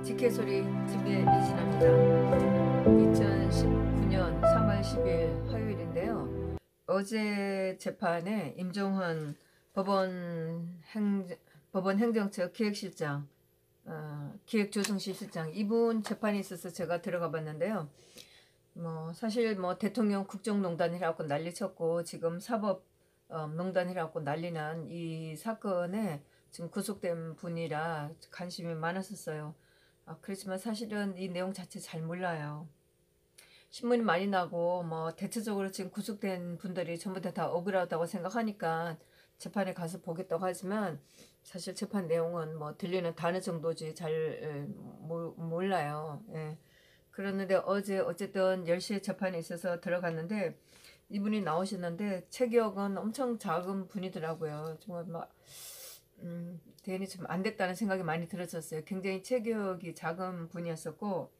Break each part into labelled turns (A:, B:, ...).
A: 지케소리 TV의 이진아입니다. 2019년 3월 10일 화요일인데요. 어제 재판에 임종헌 법원행정처 기획실장, 기획조정실실장 이분 재판이 있어서 제가 들어가 봤는데요. 사실 대통령 국정농단이라고 난리쳤고 지금 사법농단이라고 난리난 이 사건에 지금 구속된 분이라 관심이 많았었어요. 그렇지만 사실은 이 내용 자체 잘 몰라요. 신문이 많이 나고 대체적으로 지금 구속된 분들이 전부 다 억울하다고 생각하니까 재판에 가서 보겠다고 하지만 사실 재판 내용은 들리는 단어 정도지 잘 몰라요. 예. 그러는데 어제 어쨌든 10시에 재판에 있어서 들어갔는데 이분이 나오셨는데 체격은 엄청 작은 분이더라고요. 정말 대인이 좀 안 됐다는 생각이 많이 들었었어요. 굉장히 체격이 작은 분이었었고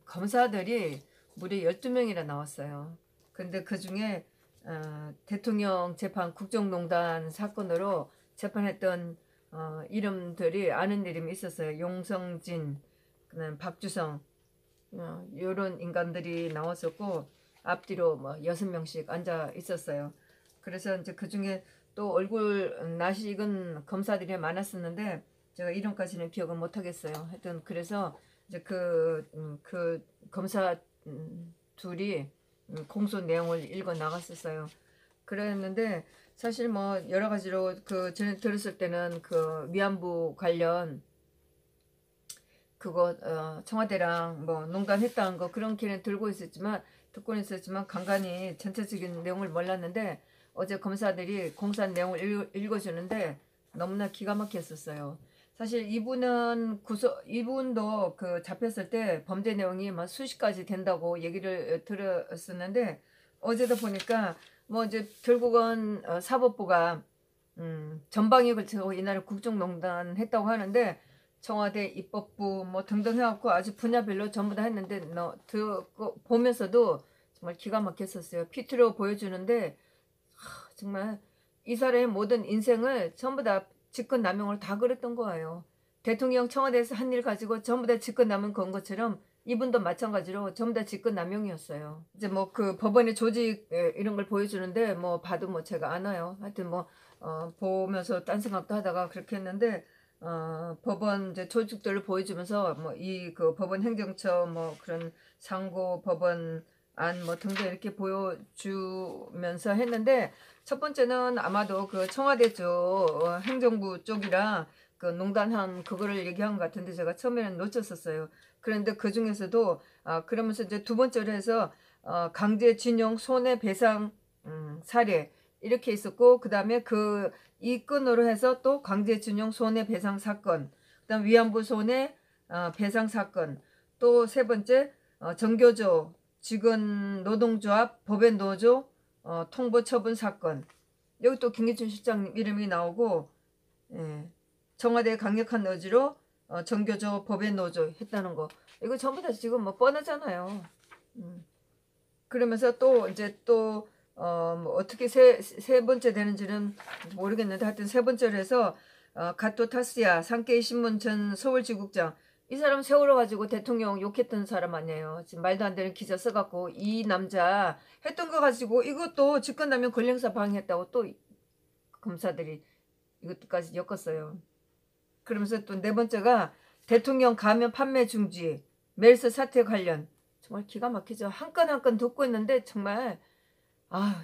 A: 검사들이 무려 12명이나 나왔어요. 근데 그 중에 대통령 재판 국정농단 사건으로 재판했던 이름들이 아는 이름이 있었어요. 용성진, 그다음 박주성 이런 인간들이 나왔었고 앞뒤로 6명씩 앉아 있었어요. 그래서 이제 그 중에 또 얼굴 낯이 익은 검사들이 많았었는데 제가 이름까지는 기억을 못 하겠어요. 하여튼 그래서 이제 그 검사 둘이 공소 내용을 읽어 나갔었어요. 그랬는데 사실 여러 가지로 전에 들었을 때는 그 위안부 관련 그거 청와대랑 농단했다는 거 그런 기는 듣고는 있었지만 간간히 전체적인 내용을 몰랐는데 어제 검사들이 공소한 내용을 읽어주는데 너무나 기가 막혔었어요. 사실 이분도 잡혔을 때 범죄 내용이 수십 가지 된다고 얘기를 들었었는데 어제도 보니까 이제 결국은 사법부가 전방위 걸쳐서 이날에 국정농단 했다고 하는데 청와대 입법부 등등 해갖고 아주 분야별로 전부 다 했는데 보면서도 정말 기가 막혔었어요. 피투로 보여주는데 정말 이 사람의 모든 인생을 전부 다 직권남용을 다 그랬던 거예요. 대통령 청와대에서 한 일 가지고 전부 다 직권남용 건 것처럼 이분도 마찬가지로 전부 다 직권남용이었어요. 이제 그 법원의 조직 이런 걸 보여주는데 봐도 제가 안 와요. 하여튼 보면서 딴 생각도 하다가 그렇게 했는데 법원 이제 조직들을 보여주면서 그 법원 행정처 그런 상고 법원 안 등등 이렇게 보여주면서 했는데 첫 번째는 아마도 그 청와대 쪽 행정부 쪽이라 그 농단한 그거를 얘기한 것 같은데 제가 처음에는 놓쳤었어요. 그런데 그 중에서도 그러면서 이제 두 번째로 해서 강제징용 손해배상 사례 이렇게 있었고 그 다음에 이 건으로 해서 또 강제징용 손해배상 사건, 그다음 위안부 손해 배상 사건, 또 세 번째 정교조 직원 노동조합 법엔 노조 통보 처분 사건. 여기 또 김기춘 실장 이름이 나오고 청와대 강력한 의지로 정교조 법엔 노조 했다는 거. 이거 전부 다 지금 뻔하잖아요. 그러면서 또 이제 어떻게 세 번째 되는지는 모르겠는데 하여튼 세 번째로 해서 가토 타스야 산케이 신문 전 서울지국장 이 사람 세월호 가지고 대통령 욕했던 사람 아니에요. 지금 말도 안 되는 기사 써갖고 이 남자 했던 거 가지고 이것도 직권남용 권력사 방해했다고 또 검사들이 이것도까지 엮었어요. 그러면서 또 네 번째가 대통령 가면 판매 중지 멜스 사태 관련 정말 기가 막히죠. 한 건 한 건 듣고 있는데 정말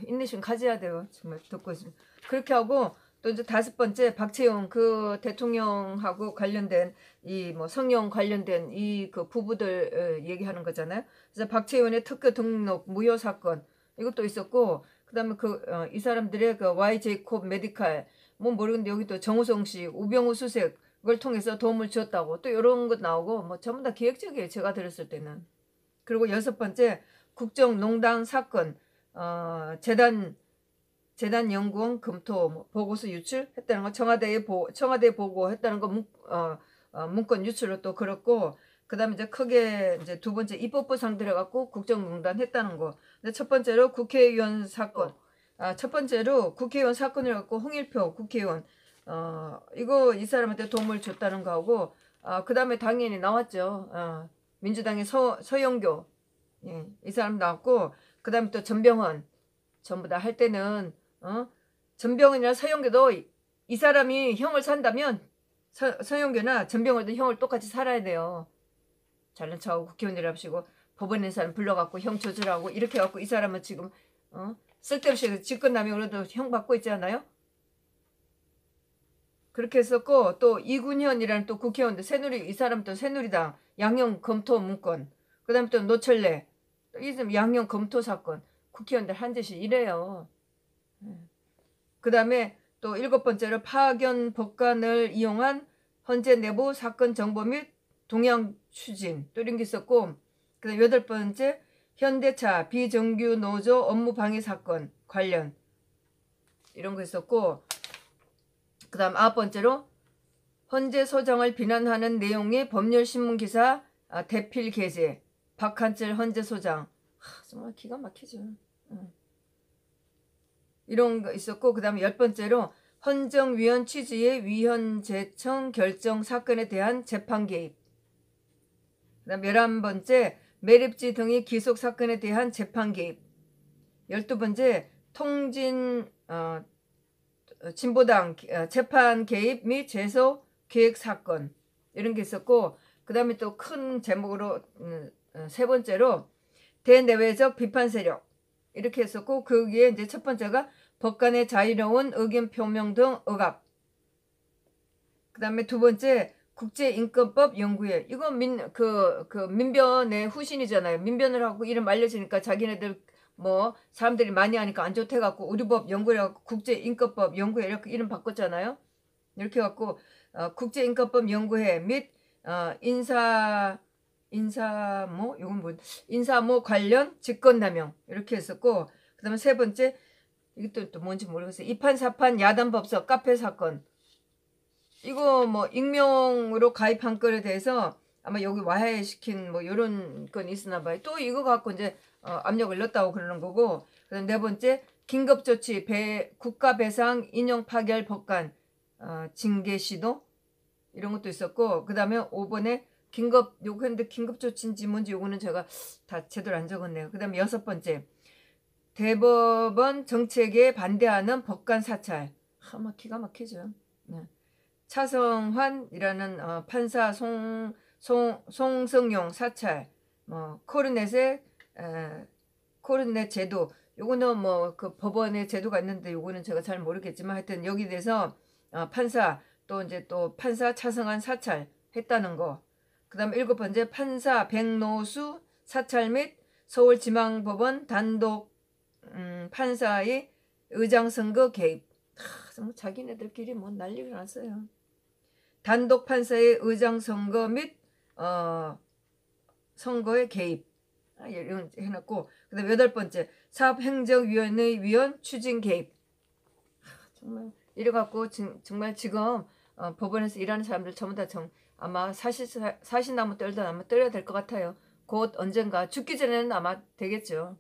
A: 인내심 가져야 돼요. 정말 듣고 있으면. 그렇게 하고 또 이제 다섯 번째 박채용 그 대통령하고 관련된 이 성형 관련된 이 그 부부들 얘기하는 거잖아요. 그래서 박채용의 특허 등록 무효 사건 이것도 있었고 그다음에 이 사람들의 YJ콥 메디칼 모르겠는데 여기 또 정우성 씨 우병우 수색 그걸 통해서 도움을 주었다고 또 이런 것 나오고 전부 다 기획적이에요. 제가 들었을 때는. 그리고 여섯 번째 국정농단 사건 재단 연구원 검토 보고서 유출했다는 거 청와대 보고했다는 거 문건 유출로 또 그렇고 그다음에 이제 크게 이제 두 번째 입법부 상대로 갖고 국정농단 했다는 거. 근데 첫 번째로 국회의원 사건. 첫 번째로 국회의원 사건을 갖고 홍일표 국회의원 이거 이 사람한테 도움을 줬다는 거하고 그 다음에 당연히 나왔죠. 민주당의 서영교, 예, 이 사람 나왔고, 그 다음에 또 전병헌, 전부 다 할 때는, 전병헌이나 서영교도 이 사람이 형을 산다면, 서영교나 전병헌도 형을 똑같이 살아야 돼요. 잘난 척하고 국회의원들 합시고, 법원에 사람 불러갖고 형 조절하고, 이렇게 해갖고 이 사람은 지금, 쓸데없이 직권남용으로도 형 받고 있지 않아요? 그렇게 했었고, 또 이군현이라는 또 국회의원도 이 사람 또 새누리당 양형 검토 문건, 그 다음에 또 노철래, 또 이 양형 검토 사건, 국회의원들 한 짓이 이래요. 그 다음에 또 7번째로 파견 법관을 이용한 헌재 내부 사건 정보 및 동향 추진, 또 이런 게 있었고, 그 다음 8번째 현대차 비정규 노조 업무 방해 사건 관련 이런 거 있었고, 그 다음 9번째로 헌재 소장을 비난하는 내용의 법률신문 기사 대필 게재, 박한철 헌재 소장, 정말 기가 막히죠. 이런 거 있었고, 그 다음에 10번째로 헌정위원 취지의 위헌 제청 결정 사건에 대한 재판 개입, 그 다음 11번째 매립지 등의 기속 사건에 대한 재판 개입, 12번째 통진 진보당 재판 개입 및 제소 계획 사건, 이런 게 있었고, 그 다음에 또 큰 제목으로 3번째로 대내외적 비판 세력, 이렇게 했었고, 거기에 이제 첫 번째가 법관의 자유로운 의견 표명 등 억압, 그 다음에 2번째 국제인권법 연구회, 이거 민변의 후신이잖아요. 민변을 하고 이름 알려지니까 자기네들 사람들이 많이 하니까 안 좋대갖고 우리법 연구회 해갖고 국제인권법 연구회 이렇게 이름 바꿨잖아요. 이렇게 해갖고 국제인권법 연구회 및 인사모 관련 직권남용, 이렇게 했었고, 그 다음에 3번째 이것도 또 뭔지 모르겠어요. 이판사판 야단법석 카페 사건, 이거 익명으로 가입한 건에 대해서 아마 여기 와해시킨 요런 건 있으나 봐요. 또 이거 갖고 이제 압력을 넣었다고 그러는 거고, 그다음 4번째 긴급조치 국가배상 인용 파결 법관 징계 시도, 이런 것도 있었고, 그 다음에 5번에 요건데 긴급조치인지 뭔지 요거는 제가 다 제대로 안 적었네요. 그 다음에 6번째 대법원 정책에 반대하는 법관 사찰, 막 기가 막히죠. 네. 차성환이라는 판사 송성용 사찰, 코르넷 제도, 요거는 그 법원의 제도가 있는데 요거는 제가 잘 모르겠지만 하여튼 여기 대해서 판사, 또 이제 또 판사 차성환 사찰 했다는 거. 그 다음 7번째 판사 백노수 사찰 및 서울지방법원 단독 판사의 의장선거 개입. 자기네들끼리 난리가 났어요. 단독 판사의 의장선거 및 선거에 개입, 이런 해놨고, 그 다음 8번째 사업행정위원회 위원 추진 개입. 정말 이래갖고 정말 지금 법원에서 일하는 사람들 전부 다 아마 사시나무 떨다 아마 떨어야 될 것 같아요. 곧 언젠가 죽기 전에는 아마 되겠죠.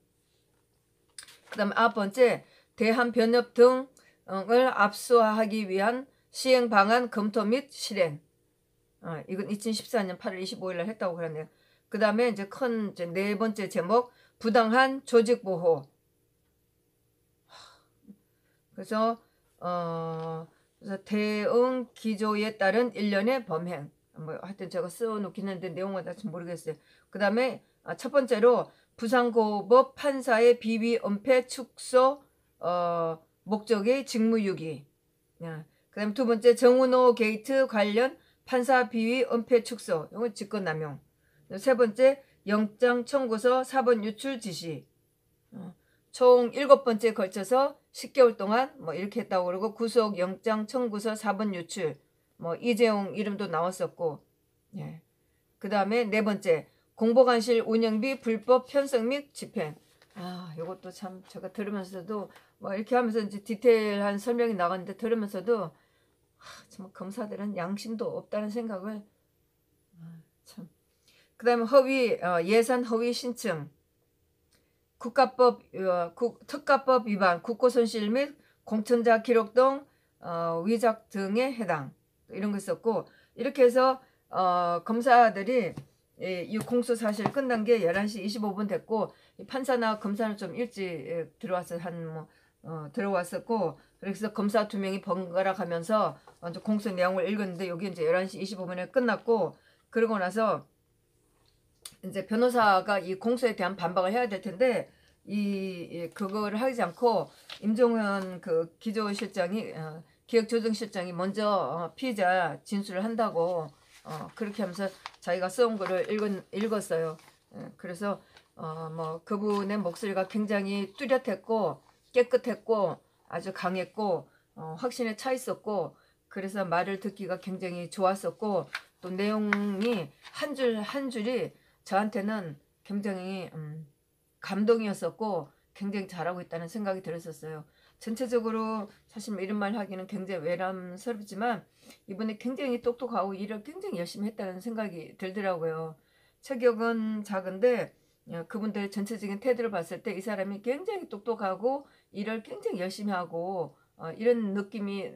A: 그 다음 9번째 대한변협 등을 압수하기 위한 시행 방안 검토 및 실행. 이건 2014년 8월 25일 날 했다고 그러네요. 그 다음에 이제 큰 4번째 제목 부당한 조직 보호. 그래서 대응 기조에 따른 일련의 범행. 하여튼 제가 써놓긴 했는데 내용은 다 모르겠어요. 그 다음에 첫 번째로 부산고법 판사의 비위 은폐 축소 목적의 직무유기. 그 다음 2번째 정은호 게이트 관련 판사 비위 은폐 축소, 이건 직권남용. 3번째 영장 청구서 4번 유출 지시. 총 7번째 걸쳐서 10개월 동안 이렇게 했다고 그러고, 구속 영장 청구서 4번 유출, 이재용 이름도 나왔었고, 예. 그 다음에 4번째 공보관실 운영비 불법 편성 및 집행. 요것도 참 제가 들으면서도 이렇게 하면서 이제 디테일한 설명이 나갔는데, 들으면서도 정말 검사들은 양심도 없다는 생각을 참. 그 다음에 예산 허위 신청, 특가법 위반, 국고손실 및 공천자 기록 등 위작 등에 해당, 이런 거 있었고, 이렇게 해서 검사들이 이 공소 사실 끝난 게 11시 25분 됐고 판사나 검사는 좀 일찍 들어와서 들어왔었고 그래서 검사 2명이 번갈아 가면서 먼저 공소 내용을 읽었는데 여기 이제 11시 25분에 끝났고 그러고 나서 이제 변호사가 이 공소에 대한 반박을 해야 될 텐데 그거를 하지 않고 임종현 그 기조실장이 기획조정실장이 먼저 피의자 진술을 한다고 그렇게 하면서 자기가 써온 거를 읽었어요. 그래서 뭐 그분의 목소리가 굉장히 뚜렷했고 깨끗했고 아주 강했고 확신에 차 있었고 그래서 말을 듣기가 굉장히 좋았었고 또 내용이 한 줄 한 줄이 저한테는 굉장히 감동이었었고 굉장히 잘하고 있다는 생각이 들었었어요. 전체적으로 사실 뭐 이런 말 하기는 굉장히 외람스럽지만 이분이 굉장히 똑똑하고 일을 굉장히 열심히 했다는 생각이 들더라고요. 체격은 작은데 그분들의 전체적인 태도를 봤을 때 이 사람이 굉장히 똑똑하고 일을 굉장히 열심히 하고 이런 느낌이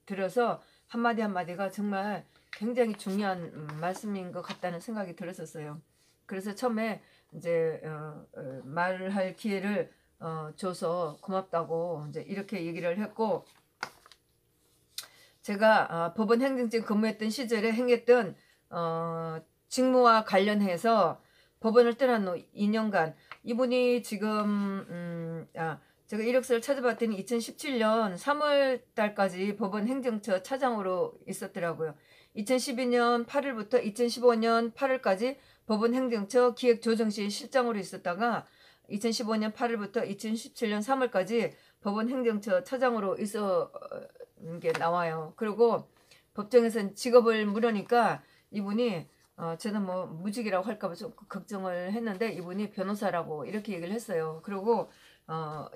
A: 들어서 한마디 한마디가 정말 굉장히 중요한 말씀인 것 같다는 생각이 들었었어요. 그래서 처음에 이제 말을 할 기회를 줘서 고맙다고 이제 이렇게 얘기를 했고 제가 법원 행정직 근무했던 시절에 행했던 직무와 관련해서 법원을 떠난 후 2년간 이분이 지금 제가 이력서를 찾아봤더니 2017년 3월 달까지 법원 행정처 차장으로 있었더라고요. 2012년 8월부터 2015년 8월까지 법원 행정처 기획조정실 실장으로 있었다가 2015년 8월부터 2017년 3월까지 법원 행정처 차장으로 있었는 게 나와요. 그리고 법정에서 직업을 물으니까 이분이 저는 뭐 무직이라고 할까봐 좀 걱정을 했는데 이분이 변호사라고 이렇게 얘기를 했어요. 그리고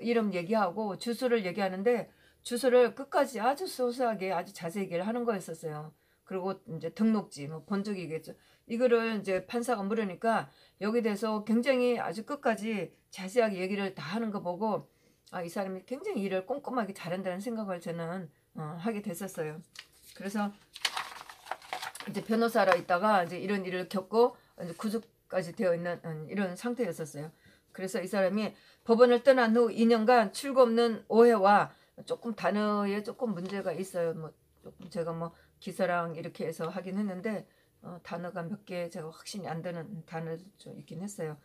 A: 이름 얘기하고 주소를 얘기하는데 주소를 끝까지 아주 소소하게 아주 자세히 얘기를 하는 거였었어요. 그리고 이제 등록지 뭐 본적이겠죠. 이거를 이제 판사가 물으니까 여기 대해서 굉장히 아주 끝까지 자세하게 얘기를 다 하는 거 보고 이 사람이 굉장히 일을 꼼꼼하게 잘한다는 생각을 저는 하게 됐었어요. 그래서 이제 변호사로 있다가 이제 이런 일을 겪고 이제 구속까지 되어 있는 이런 상태였었어요. 그래서 이 사람이 법원을 떠난 후 2년간 출구 없는 오해와 조금 단어에 조금 문제가 있어요. 뭐 조금 제가 뭐 기사랑 이렇게 해서 하긴 했는데 단어가 몇 개 제가 확신이 안 되는 단어도 좀 있긴 했어요.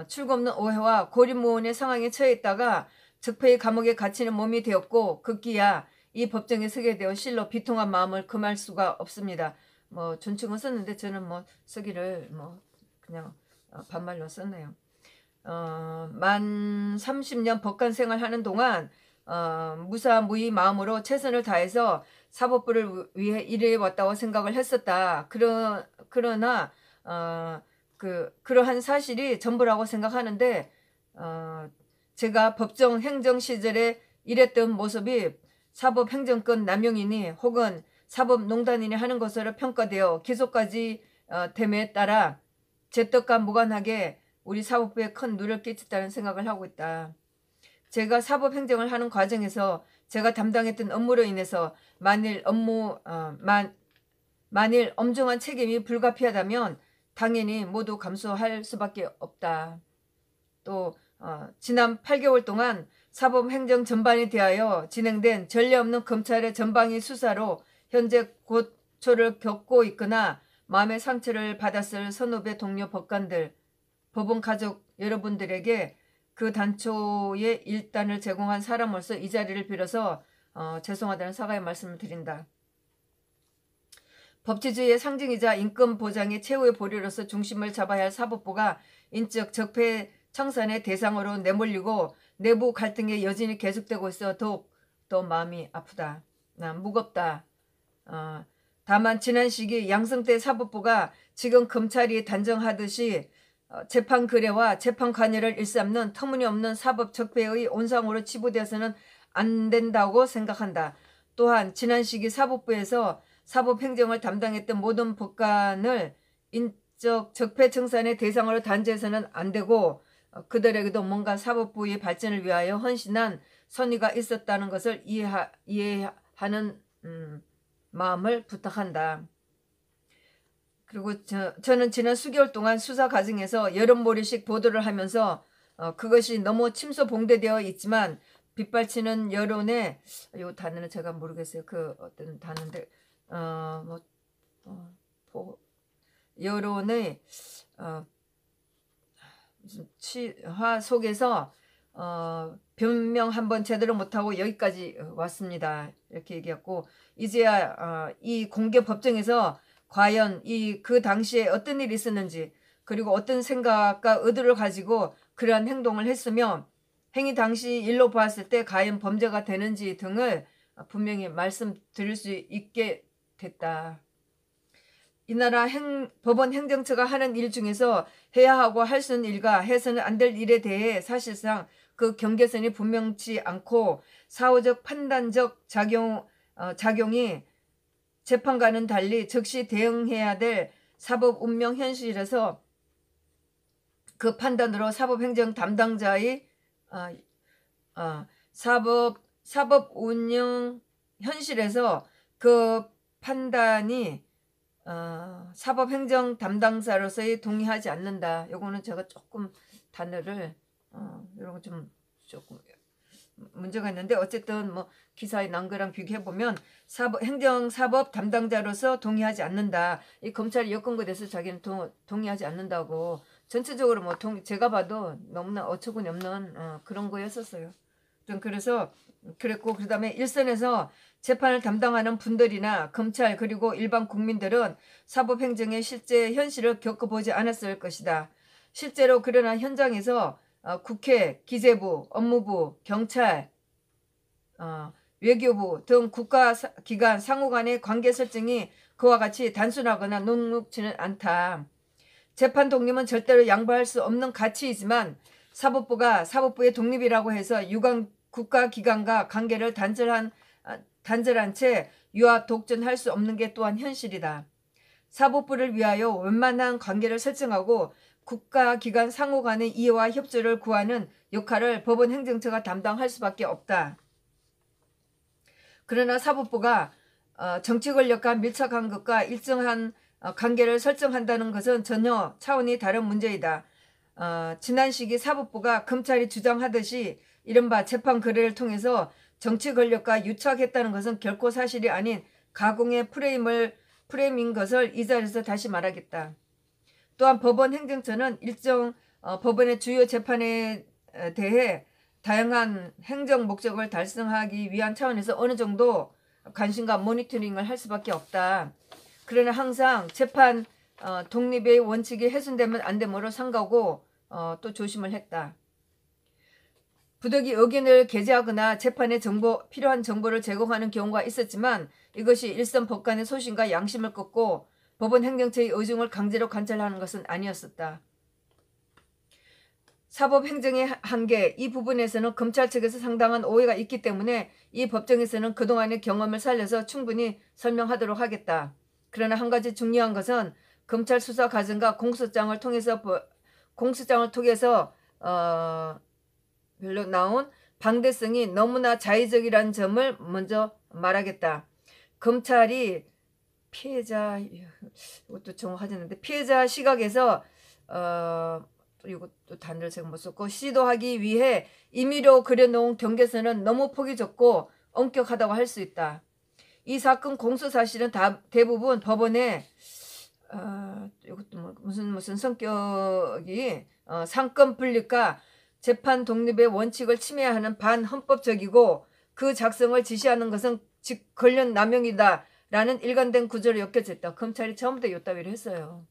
A: 출구 없는 오해와 고립무원의 상황에 처해 있다가 적폐의 감옥에 갇히는 몸이 되었고 급기야 이 법정에 서게 되어 실로 비통한 마음을 금할 수가 없습니다. 뭐 존칭은 썼는데 저는 뭐 쓰기를 뭐 그냥 반말로 썼네요. 만 30년 법관 생활하는 동안 무사무위 마음으로 최선을 다해서 사법부를 위해 일해 왔다고 생각을 했었다. 그러나 그러한 사실이 전부라고 생각하는데 제가 법정 행정 시절에 일했던 모습이 사법행정권 남용이니 혹은 사법농단이니 하는 것으로 평가되어 기소까지 됨에 따라 제 뜻과 무관하게 우리 사법부에 큰 누를 끼쳤다는 생각을 하고 있다. 제가 사법행정을 하는 과정에서 제가 담당했던 업무로 인해서 만일 엄중한 책임이 불가피하다면 당연히 모두 감수할 수밖에 없다. 또 지난 8개월 동안 사법행정 전반에 대하여 진행된 전례 없는 검찰의 전방위 수사로 현재 고초를 겪고 있거나 마음의 상처를 받았을 선후배 동료 법관들, 법원 가족 여러분들에게 그 단초의 일단을 제공한 사람으로서 이 자리를 빌어서 죄송하다는 사과의 말씀을 드린다. 법치주의의 상징이자 인권 보장의 최후의 보리로서 중심을 잡아야 할 사법부가 인적 적폐 청산의 대상으로 내몰리고 내부 갈등의 여진이 계속되고 있어 더욱 더 마음이 아프다. 무겁다. 다만 지난 시기 양승태 사법부가 지금 검찰이 단정하듯이 재판 거래와 재판 관여를 일삼는 터무니없는 사법 적폐의 온상으로 치부되어서는 안 된다고 생각한다. 또한 지난 시기 사법부에서 사법행정을 담당했던 모든 법관을 인적 적폐 청산의 대상으로 단죄해서는 안 되고 그들에게도 뭔가 사법부의 발전을 위하여 헌신한 선의가 있었다는 것을 이해하는 마음을 부탁한다. 그리고 저는 지난 수개월 동안 수사 과정에서 여론몰이식 보도를 하면서 그것이 너무 침소봉대되어 있지만 빗발치는 여론에 이 단어는 제가 모르겠어요. 그 어떤 단어인데 여론의 무슨 치화 속에서 변명 한번 제대로 못하고 여기까지 왔습니다. 이렇게 얘기했고 이제야 이 공개 법정에서 과연 그 당시에 어떤 일이 있었는지 그리고 어떤 생각과 의도를 가지고 그러한 행동을 했으며 행위 당시 일로 보았을 때 과연 범죄가 되는지 등을 분명히 말씀드릴 수 있게 됐다. 이 나라 법원 행정처가 하는 일 중에서 해야 하고 할 수 있는 일과 해서는 안 될 일에 대해 사실상 그 경계선이 분명치 않고 사후적 판단적 작용이 재판과는 달리 즉시 대응해야 될 사법 운명 현실에서 그 판단으로 사법행정 담당자의 사법 운영 현실에서 그 판단이 사법행정 담당자로서의 동의하지 않는다. 요거는 제가 조금 단어를 이런 거 좀 조금 문제가 있는데 어쨌든 뭐 기사에 난 거랑 비교해 보면 행정사법 담당자로서 동의하지 않는다. 이 검찰이 여건거에 대해서 자기는 동의하지 않는다고 전체적으로 뭐 제가 봐도 너무나 어처구니 없는 그런 거였었어요. 그래서 그랬고 그다음에 일선에서 재판을 담당하는 분들이나 검찰 그리고 일반 국민들은 사법행정의 실제 현실을 겪어보지 않았을 것이다. 실제로 그러나 현장에서 국회, 기재부, 업무부, 경찰, 외교부 등 국가기관 상호 간의 관계 설정이 그와 같이 단순하거나 녹록지는 않다. 재판 독립은 절대로 양보할 수 없는 가치이지만 사법부가 사법부의 독립이라고 해서 유관 국가기관과 관계를 단절한 채 유압 독존할 수 없는 게 또한 현실이다. 사법부를 위하여 웬만한 관계를 설정하고 국가기관 상호 간의 이해와 협조를 구하는 역할을 법원 행정처가 담당할 수밖에 없다. 그러나 사법부가 정치 권력과 밀착한 것과 일정한 관계를 설정한다는 것은 전혀 차원이 다른 문제이다. 지난 시기 사법부가 검찰이 주장하듯이 이른바 재판 거래를 통해서 정치 권력과 유착했다는 것은 결코 사실이 아닌 가공의 프레임인 것을 이 자리에서 다시 말하겠다. 또한 법원 행정처는 일정 법원의 주요 재판에 대해 다양한 행정 목적을 달성하기 위한 차원에서 어느 정도 관심과 모니터링을 할 수밖에 없다. 그러나 항상 재판 독립의 원칙이 훼손되면 안 되므로 삼가고 또 조심을 했다. 부득이 의견을 게재하거나 재판에 필요한 정보를 제공하는 경우가 있었지만 이것이 일선 법관의 소신과 양심을 꺾고 법원 행정처의 의중을 강제로 관철하는 것은 아니었었다. 사법행정의 한계, 이 부분에서는 검찰 측에서 상당한 오해가 있기 때문에 이 법정에서는 그동안의 경험을 살려서 충분히 설명하도록 하겠다. 그러나 한 가지 중요한 것은 검찰 수사 과정과 공소장을 통해서 별로 나온 방대성이 너무나 자의적이라는 점을 먼저 말하겠다. 검찰이 이것도 정확하지 않는데 피해자 시각에서 이것도 단어를 제가 못 썼고 시도하기 위해 임의로 그려놓은 경계선은 너무 폭이 좁고 엄격하다고 할 수 있다. 이 사건 공소 사실은 대부분 법원에 이것도 무슨 성격이 상권 분립과 재판 독립의 원칙을 침해하는 반헌법적이고 그 작성을 지시하는 것은 즉 권력 남용이다 라는 일관된 구조로 엮여졌다. 검찰이 처음부터 이따위로 했어요.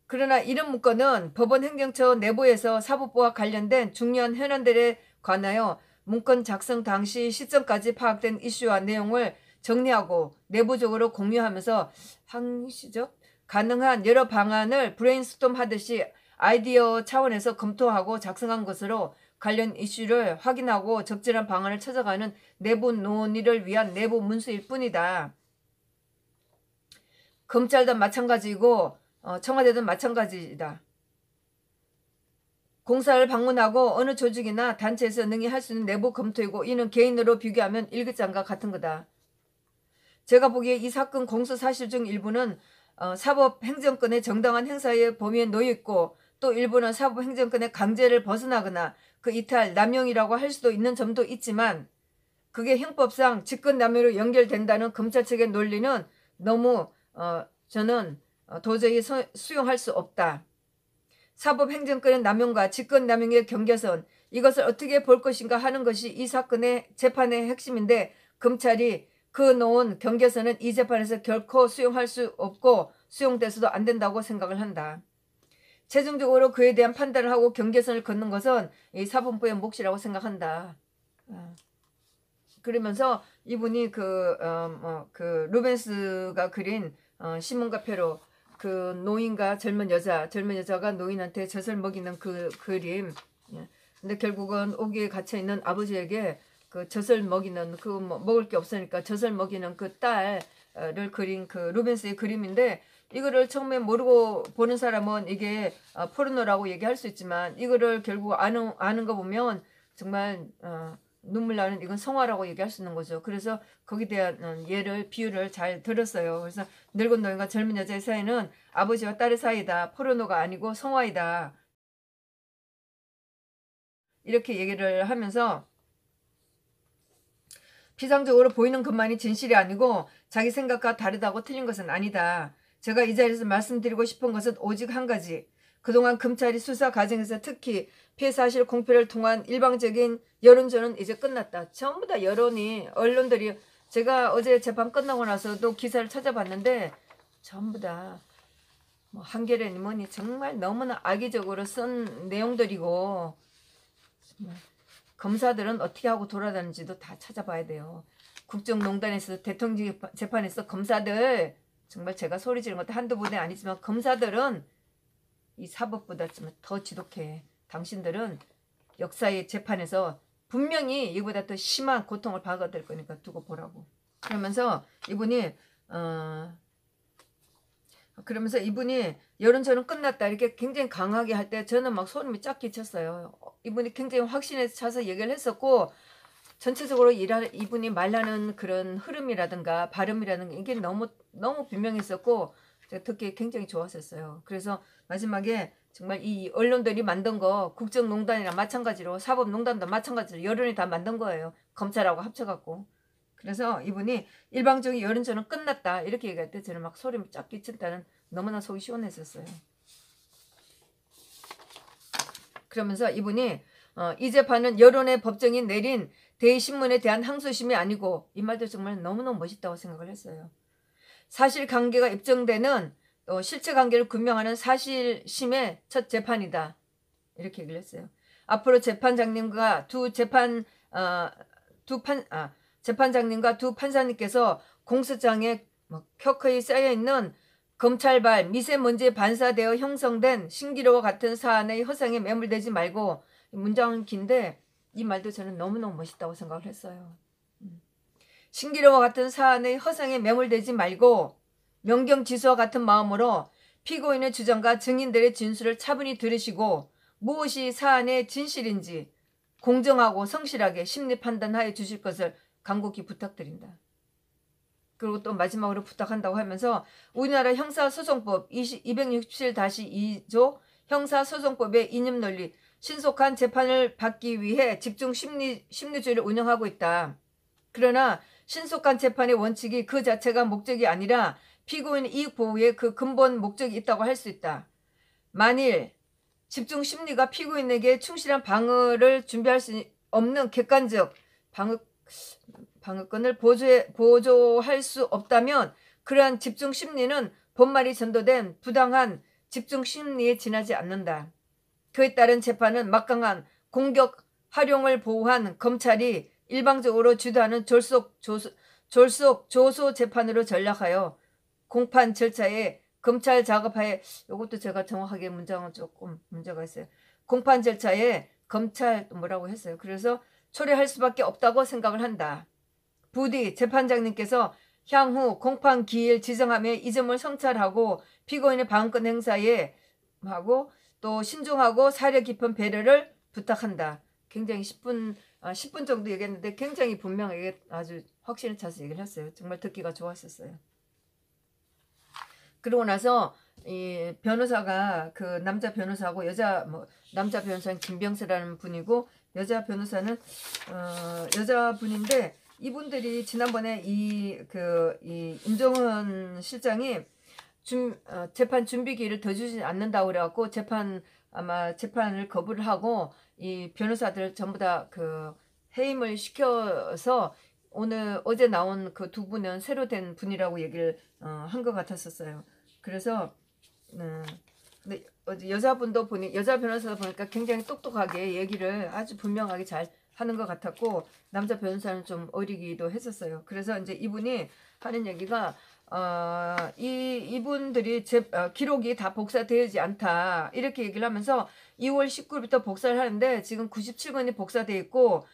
A: 그러나 이런 문건은 법원 행정처 내부에서 사법부와 관련된 중요한 현안들에 관하여 문건 작성 당시 시점까지 파악된 이슈와 내용을 정리하고 내부적으로 공유하면서 항시적 가능한 여러 방안을 브레인스톰 하듯이 아이디어 차원에서 검토하고 작성한 것으로 관련 이슈를 확인하고 적절한 방안을 찾아가는 내부 논의를 위한 내부 문서일 뿐이다. 검찰도 마찬가지이고 청와대도 마찬가지이다. 공사를 방문하고 어느 조직이나 단체에서 능히 할 수 있는 내부 검토이고 이는 개인으로 비교하면 일기장과 같은 거다. 제가 보기에 이 사건 공소 사실 중 일부는 사법행정권의 정당한 행사의 범위에 놓여 있고 또 일부는 사법행정권의 강제를 벗어나거나 그 이탈, 남용이라고 할 수도 있는 점도 있지만 그게 형법상 직권남용으로 연결된다는 검찰 측의 논리는 너무 저는 도저히 수용할 수 없다. 사법행정권의 남용과 직권남용의 경계선 이것을 어떻게 볼 것인가 하는 것이 이 사건의 재판의 핵심인데 검찰이 그어놓은 경계선은 이 재판에서 결코 수용할 수 없고 수용돼서도 안 된다고 생각을 한다. 최종적으로 그에 대한 판단을 하고 경계선을 걷는 것은 이 사법부의 몫이라고 생각한다. 그러면서 이분이 그 루벤스가 그린 시몬과 페로 그 노인과 젊은 여자가 노인한테 젖을 먹이는 그 그림. 근데 결국은 옥에 갇혀 있는 아버지에게 그 젖을 먹이는 그 먹을 게 없으니까 젖을 먹이는 그 딸을 그린 그 루벤스의 그림인데 이거를 처음에 모르고 보는 사람은 이게 포르노라고 얘기할 수 있지만 이거를 결국 아는 거 보면 정말 눈물 나는 이건 성화라고 얘기할 수 있는 거죠. 그래서 거기에 대한 비유를 잘 들었어요. 그래서 늙은 노인과 젊은 여자의 사이는 아버지와 딸의 사이다. 포르노가 아니고 성화이다. 이렇게 얘기를 하면서 피상적으로 보이는 것만이 진실이 아니고 자기 생각과 다르다고 틀린 것은 아니다. 제가 이 자리에서 말씀드리고 싶은 것은 오직 한 가지. 그동안 검찰이 수사 과정에서 특히 피해 사실 공표를 통한 일방적인 여론전은 이제 끝났다. 전부 다 여론이 언론들이 제가 어제 재판 끝나고 나서도 기사를 찾아봤는데 전부 다 뭐 한겨레니 뭐니 정말 너무나 악의적으로 쓴 내용들이고 검사들은 어떻게 하고 돌아다니는지도 다 찾아봐야 돼요. 국정농단에서 대통령 재판에서 검사들 정말 제가 소리 지르는 것도 한두 번이 아니지만 검사들은 이 사법보다 좀 더 지독해. 당신들은 역사의 재판에서 분명히 이보다 더 심한 고통을 받아야 될 거니까 두고 보라고. 그러면서 이분이 여론전은 끝났다 이렇게 굉장히 강하게 할 때 저는 막 소름이 쫙 끼쳤어요. 이분이 굉장히 확신에 차서 얘기를 했었고 전체적으로 이분이 말하는 그런 흐름이라든가 발음이라든가 이게 너무 분명했었고 제가 듣기에 굉장히 좋았었어요. 그래서 마지막에 정말 이 언론들이 만든 거 국정농단이랑 마찬가지로 사법농단도 마찬가지로 여론이 다 만든 거예요. 검찰하고 합쳐갖고. 그래서 이분이 일방적인 여론전은 끝났다 이렇게 얘기할 때 저는 막 소름이 쫙 끼친다는 너무나 속이 시원했었어요. 그러면서 이분이 이 재판은 여론의 법정이 내린 대의신문에 대한 항소심이 아니고 이 말도 정말 너무너무 멋있다고 생각을 했어요. 사실관계가 입증되는 실체관계를 규명하는 사실심의 첫 재판이다. 이렇게 얘기를 했어요. 앞으로 재판장님과 재판장님과 두 판사님께서 공소장에 켜켜이 쌓여있는 검찰발 미세먼지에 반사되어 형성된 신기록과 같은 사안의 허상에 매몰되지 말고 문장은 긴데 이 말도 저는 너무너무 멋있다고 생각을 했어요. 신기록과 같은 사안의 허상에 매몰되지 말고 명경지수와 같은 마음으로 피고인의 주장과 증인들의 진술을 차분히 들으시고 무엇이 사안의 진실인지 공정하고 성실하게 심리 판단하여 주실 것을 간곡히 부탁드린다. 그리고 또 마지막으로 부탁한다고 하면서 우리나라 형사소송법 267-2조 형사소송법의 이념논리 신속한 재판을 받기 위해 집중 심리주의를 운영하고 있다. 그러나 신속한 재판의 원칙이 그 자체가 목적이 아니라 피고인의 이익 보호에 그 근본 목적이 있다고 할 수 있다. 만일 집중 심리가 피고인에게 충실한 방어를 준비할 수 없는 객관적 방어권을 보조할 수 없다면 그러한 집중 심리는 본말이 전도된 부당한 집중 심리에 지나지 않는다. 그에 따른 재판은 막강한 공격 활용을 보호한 검찰이 일방적으로 주도하는 졸속 조소 재판으로 전락하여 공판 절차에 검찰 작업하에 이것도 제가 정확하게 문장은 조금 문제가 있어요. 공판 절차에 검찰 뭐라고 했어요. 그래서 초래할 수밖에 없다고 생각을 한다. 부디 재판장님께서 향후 공판 기일 지정함에 이 점을 성찰하고 피고인의 방어권 행사에 하고 또 신중하고 사려 깊은 배려를 부탁한다. 굉장히 10분 정도 얘기했는데 굉장히 분명하게 아주 확신에 차서 얘기를 했어요. 정말 듣기가 좋았었어요. 그러고 나서 이 변호사가 그 남자 변호사하고 남자 변호사는 김병세라는 분이고 여자 변호사는 여자분인데 이분들이 지난번에 이 임종원 실장이 재판 준비기일을 더 주지 않는다고 그래갖고 재판을 거부를 하고 이 변호사들 전부 다 그 해임을 시켜서 어제 나온 그 두 분은 새로 된 분이라고 얘기를 한 것 같았었어요. 그래서 근데 여자 변호사도 보니까 굉장히 똑똑하게 얘기를 아주 분명하게 잘 하는 것 같았고 남자 변호사는 좀 어리기도 했었어요. 그래서 이제 이분이 하는 얘기가 이분들이 기록이 다 복사되지 않다 이렇게 얘기를 하면서 2월 19일부터 복사를 하는데 지금 97건이 복사돼 있고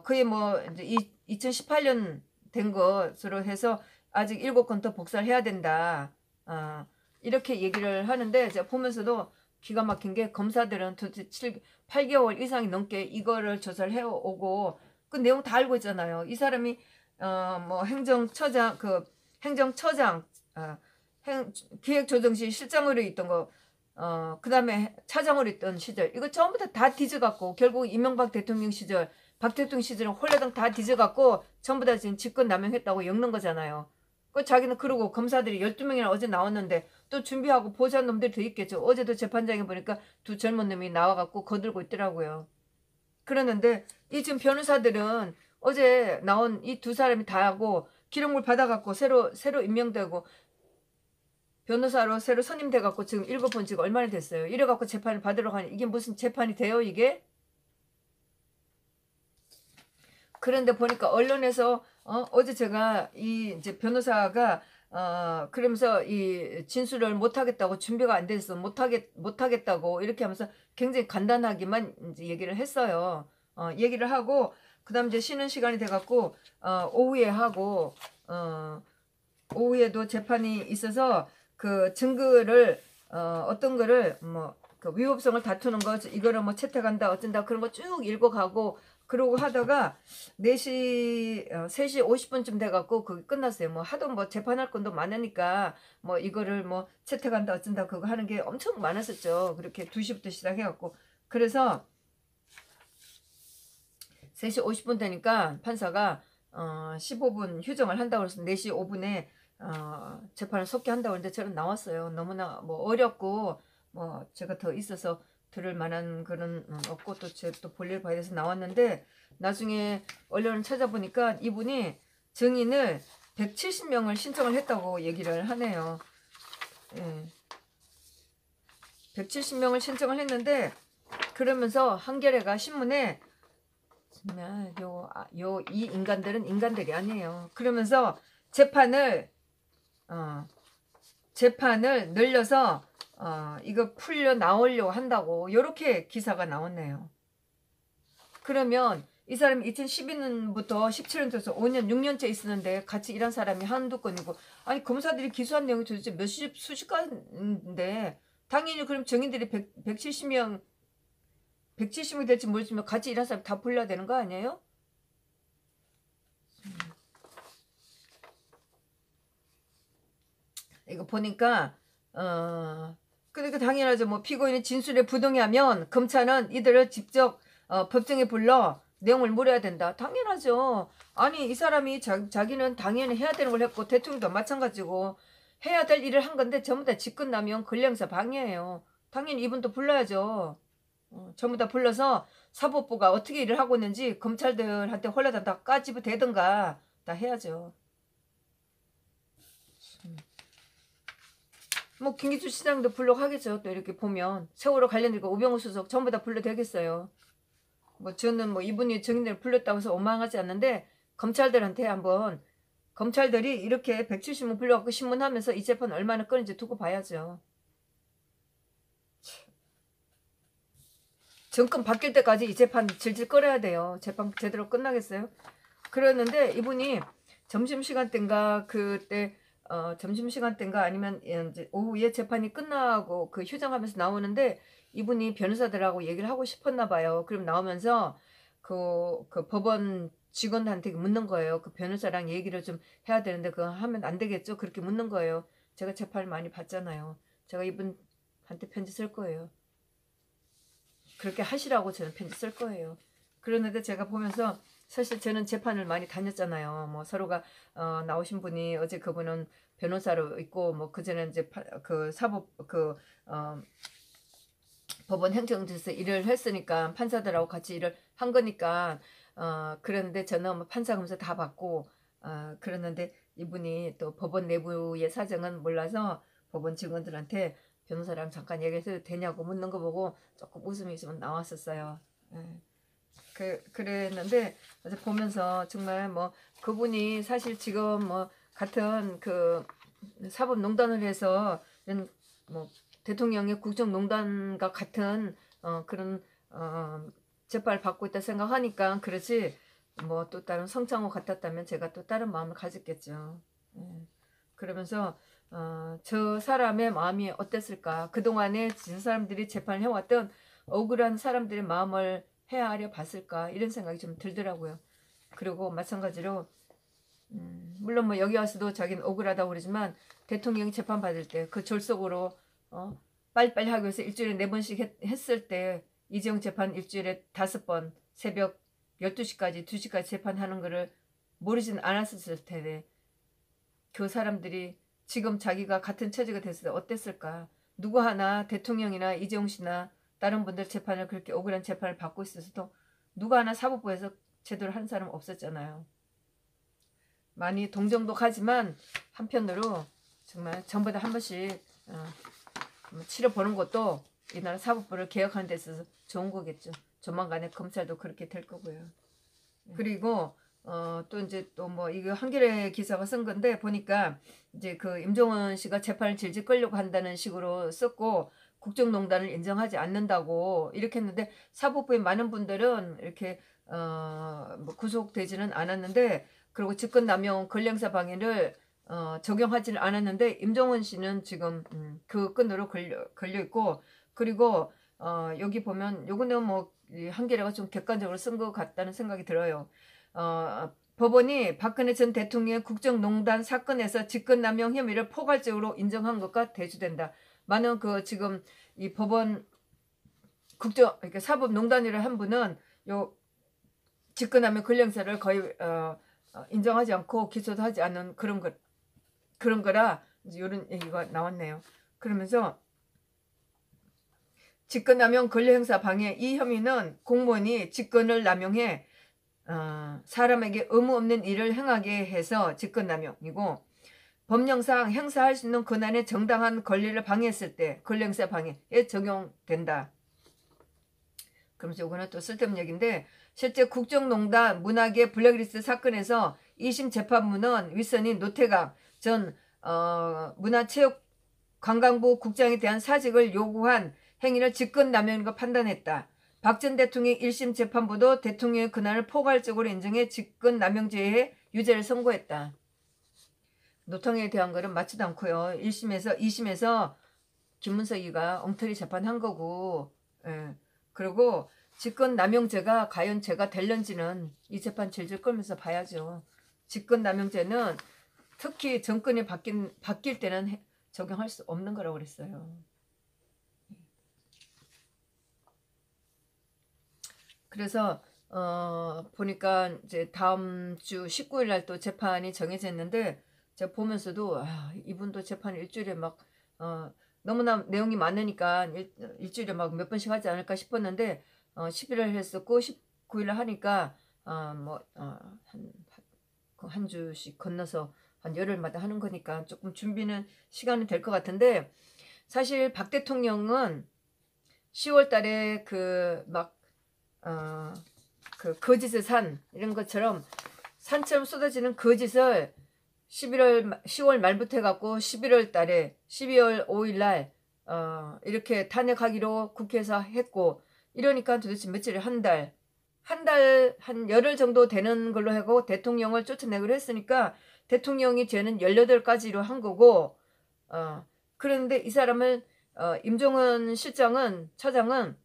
A: 그게 뭐 이제 2018년 된 것으로 해서 아직 7건 더 복사를 해야 된다. 이렇게 얘기를 하는데 제가 보면서도 기가 막힌 게 검사들은 도대체 8개월 이상이 넘게 이거를 조사를 해오고 그 내용 다 알고 있잖아요. 이 사람이 뭐 행정처장 기획조정실 실장으로 있던 거 그 다음에 차장으로 있던 시절 이거 전부 다 뒤져갖고 결국 이명박 대통령 시절 박 대통령 시절은 홀라당 다 뒤져갖고 전부 다 지금 직권남용했다고 엮는 거잖아요. 그 자기는 그러고 검사들이 12명이나 어제 나왔는데 또 준비하고 보좌한 놈들이 더 있겠죠. 어제도 재판장에 보니까 두 젊은 놈이 나와갖고 거들고 있더라고요. 그러는데 이 지금 변호사들은 어제 나온 이 두 사람이 다 하고 기록물 받아갖고 새로 임명되고 변호사로 새로 선임돼갖고 지금 7번 지금 얼마나 됐어요. 이래갖고 재판을 받으러 가니 이게 무슨 재판이 돼요 이게? 그런데 보니까 언론에서 어제 제가 이제 변호사가 그러면서 이 진술을 못하겠다고 준비가 안 돼서 못하겠다고 이렇게 하면서 굉장히 간단하게만 이제 얘기를 했어요. 얘기를 하고 그다음 이제 쉬는 시간이 돼갖고 오후에 하고 오후에도 재판이 있어서 그 증거를 어떤 거를 뭐 그 위법성을 다투는 거 이거를 뭐 채택한다 어쩐다 그런 거 쭉 읽어가고 그러고 하다가 3시 50분쯤 돼갖고 그게 끝났어요. 뭐 하도 뭐 재판할 건도 많으니까 뭐 이거를 뭐 채택한다 어쩐다 그거 하는 게 엄청 많았었죠. 그렇게 2시부터 시작해갖고 그래서 3시 50분 되니까 판사가 15분 휴정을 한다고 그래서 4시 5분에 재판을 속기한다고 했는데 저는 나왔어요. 너무나 뭐 어렵고 뭐 제가 더 있어서 들을 만한 그런 없고 또 제 또 볼일 봐야 돼서 나왔는데 나중에 언론을 찾아보니까 이분이 증인을 170명을 신청을 했다고 얘기를 하네요. 예. 170명을 신청을 했는데 그러면서 한겨레가 신문에 이 인간들은 인간들이 아니에요. 그러면서 재판을 늘려서 이거 풀려 나오려고 한다고 이렇게 기사가 나왔네요. 그러면 이 사람이 2012년부터 17년부터 5년 6년째 있었는데 같이 일한 사람이 한두 건이고 아니 검사들이 기소한 내용이 도대체 수십 건인데 당연히 그럼 증인들이 170명 될지 모르지만 같이 일한 사람 다 불러야 되는 거 아니에요? 이거 보니까 그러니까 당연하죠. 뭐 피고인이 진술에 부동의하면 검찰은 이들을 직접 법정에 불러 내용을 물어야 된다. 당연하죠. 아니 이 사람이 자기는 당연히 해야 되는 걸 했고 대통령도 마찬가지고 해야 될 일을 한 건데 전부 다 직권남용 권리행사 방해예요. 당연히 이분도 불러야죠. 전부 다 불러서 사법부가 어떻게 일을 하고 있는지 검찰들한테 홀라당 다 까집어 대든가 다 해야죠. 뭐 김기춘 시장도 불러가겠죠. 또 이렇게 보면 세월호 관련되고 우병우 수석 전부 다 불러대겠어요. 뭐 저는 뭐 이분이 증인을 불렀다고 해서 원망하지 않는데 검찰들한테 한번 검찰들이 이렇게 170명 불러갖고 신문하면서 이 재판 얼마나 끄는지 두고 봐야죠. 정권 바뀔 때까지 이 재판 질질 끌어야 돼요. 재판 제대로 끝나겠어요? 그러는데 이분이 점심시간 땐가 그때 점심시간 땐가 아니면 이제 오후에 재판이 끝나고 그 휴정하면서 나오는데 이분이 변호사들하고 얘기를 하고 싶었나 봐요. 그럼 나오면서 그 법원 직원한테 묻는 거예요. 그 변호사랑 얘기를 좀 해야 되는데 그거 하면 안 되겠죠? 그렇게 묻는 거예요. 제가 재판을 많이 받잖아요. 제가 이분한테 편지 쓸 거예요. 그렇게 하시라고 저는 편지 쓸 거예요. 그런데 제가 보면서 사실 저는 재판을 많이 다녔잖아요. 뭐 서로가 나오신 분이 어제 그분은 변호사로 있고 뭐 그전에 이제 그 사법 법원 행정처에서 일을 했으니까 판사들하고 같이 일을 한 거니까 그런데 저는 뭐 판사 검사 다 받고 그랬는데 이분이 또 법원 내부의 사정은 몰라서 법원 직원들한테 변호사랑 잠깐 얘기해도 되냐고 묻는 거 보고 조금 웃음이 좀 나왔었어요. 그랬는데 보면서 정말 뭐 그분이 사실 지금 뭐 같은 그 사법농단을 해서 이런 뭐 대통령의 국정농단과 같은 그런 재판을 받고 있다 생각하니까 그렇지 뭐 또 다른 성창호 같았다면 제가 또 다른 마음을 가졌겠죠. 그러면서 저 사람의 마음이 어땠을까? 그동안에 저 사람들이 재판을 해왔던 억울한 사람들의 마음을 헤아려 봤을까? 이런 생각이 좀 들더라고요. 그리고 마찬가지로 물론 뭐 여기 와서도 자기는 억울하다고 그러지만 대통령이 재판 받을 때 그 졸속으로 빨리빨리 하기 위해서 일주일에 4번씩 했을 때 이재용 재판 일주일에 5번 새벽 12시까지 2시까지 재판하는 거를 모르진 않았을 텐데 그 사람들이 지금 자기가 같은 처지가 됐을 때 어땠을까? 누구 하나 대통령이나 이재용 씨나 다른 분들 재판을 그렇게 억울한 재판을 받고 있어서도 누가 하나 사법부에서 제대로 하는 사람 없었잖아요. 많이 동정도 가지만 한편으로 정말 전부 다 한 번씩 치러보는 것도 이 나라 사법부를 개혁하는 데 있어서 좋은 거겠죠. 조만간에 검찰도 그렇게 될 거고요. 그리고 또 이제 또 뭐 이거 한겨레 기사가 쓴 건데 보니까 이제 그 임종원 씨가 재판을 질질 끌려고 한다는 식으로 썼고 국정농단을 인정하지 않는다고 이렇게 했는데 사법부의 많은 분들은 이렇게 뭐 구속되지는 않았는데 그리고 직권남용 권리행사 방해를 적용하지는 않았는데 임종원 씨는 지금 그 건으로 걸려 있고 그리고 여기 보면 요거는 뭐 한겨레가 좀 객관적으로 쓴 것 같다는 생각이 들어요. 법원이 박근혜 전 대통령의 국정농단 사건에서 직권남용 혐의를 포괄적으로 인정한 것과 대조된다. 많은 그 지금 이 법원 그러니까 사법농단이라 한 분은 요 직권남용 권리행사를 거의 인정하지 않고 기소도 하지 않은 그런 거라 이제 이런 얘기가 나왔네요. 그러면서 직권남용 권리행사 방해 이 혐의는 공무원이 직권을 남용해 사람에게 의무 없는 일을 행하게 해서 직권남용이고 법령상 행사할 수 있는 권한의 정당한 권리를 방해했을 때 권리행사 방해에 적용된다. 그러면서 이거는 또 쓸데없는 얘기인데 실제 국정농단 문화계 블랙리스트 사건에서 2심 재판부는 윗선인 노태강 전 문화체육관광부 국장에 대한 사직을 요구한 행위를 직권남용으로 판단했다. 박 전 대통령 1심 재판부도 대통령의 권한을 포괄적으로 인정해 직권남용죄의 유죄를 선고했다. 노통에 대한 거는 맞지도 않고요. 2심에서 김문석이가 엉터리 재판한 거고 그리고 직권남용죄가 과연 죄가 될런지는 이 재판 질질 끌면서 봐야죠. 직권남용죄는 특히 정권이 바뀔 때는 적용할 수 없는 거라고 그랬어요. 그래서 보니까 이제 다음 주 19일 날 또 재판이 정해져 있는데 제가 보면서도 이분도 재판 일주일에 막 너무나 내용이 많으니까 일주일에 막 몇 번씩 하지 않을까 싶었는데 11월 했었고 19일 하니까 한 주씩 건너서 한 열흘마다 하는 거니까 조금 준비는 시간이 될 것 같은데 사실 박 대통령은 10월 달에 그 거짓의 산 이런 것처럼 산처럼 쏟아지는 거짓을 10월 말부터 해갖고 11월 달에 12월 5일 날 이렇게 탄핵하기로 국회에서 했고 이러니까 도대체 며칠을 한 열흘 정도 되는 걸로 하고 대통령을 쫓아내기로 했으니까 대통령이 죄는 18가지로 한 거고 그런데 이 사람은 임종원 차장은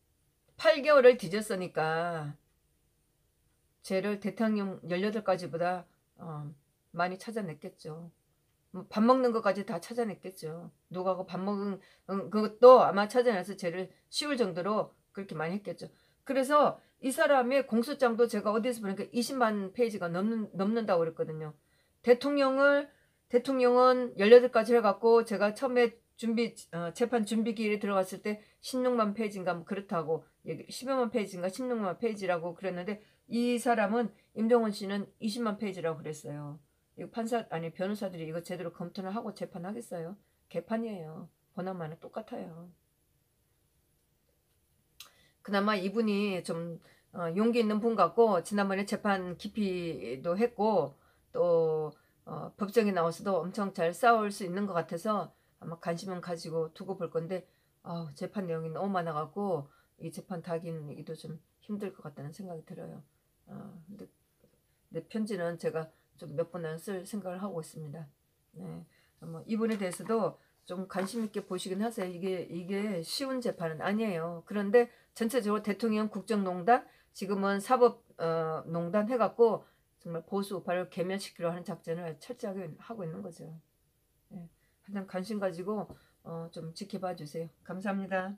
A: 8개월을 뒤졌으니까 죄를 대통령 18가지보다 많이 찾아냈겠죠. 밥 먹는 것까지 다 찾아냈겠죠. 누가고 밥 먹은 그것도 아마 찾아내서 죄를 씌울 정도로 그렇게 많이 했겠죠. 그래서 이 사람의 공소장도 제가 어디서 보니까 20만 페이지가 넘는다고 그랬거든요. 대통령은 18가지 해갖고 제가 처음에 재판 준비기일에 들어갔을 때 16만 페이지인가 뭐 그렇다고 15만 페이지인가 16만 페이지라고 그랬는데 이 사람은 임종원 씨는 20만 페이지라고 그랬어요. 이거 변호사들이 이거 제대로 검토를 하고 재판하겠어요? 개판이에요. 번호만은 똑같아요. 그나마 이분이 좀 용기 있는 분 같고 지난번에 재판 기피도 했고 또 법정에 나와서도 엄청 잘 싸울 수 있는 것 같아서 아마 관심은 가지고 두고 볼 건데 재판 내용이 너무 많아갖고 이 재판 다기도 좀 힘들 것 같다는 생각이 들어요. 근데 내 편지는 제가 좀 몇 번은 쓸 생각을 하고 있습니다. 네. 이분에 대해서도 좀 관심 있게 보시긴 하세요. 이게 쉬운 재판은 아니에요. 그런데 전체적으로 대통령 국정농단, 지금은 사법농단 해갖고 정말 보수 우파를 괴멸시키려 하는 작전을 철저하게 하고 있는 거죠. 네. 하여튼 관심 가지고 좀 지켜봐 주세요. 감사합니다.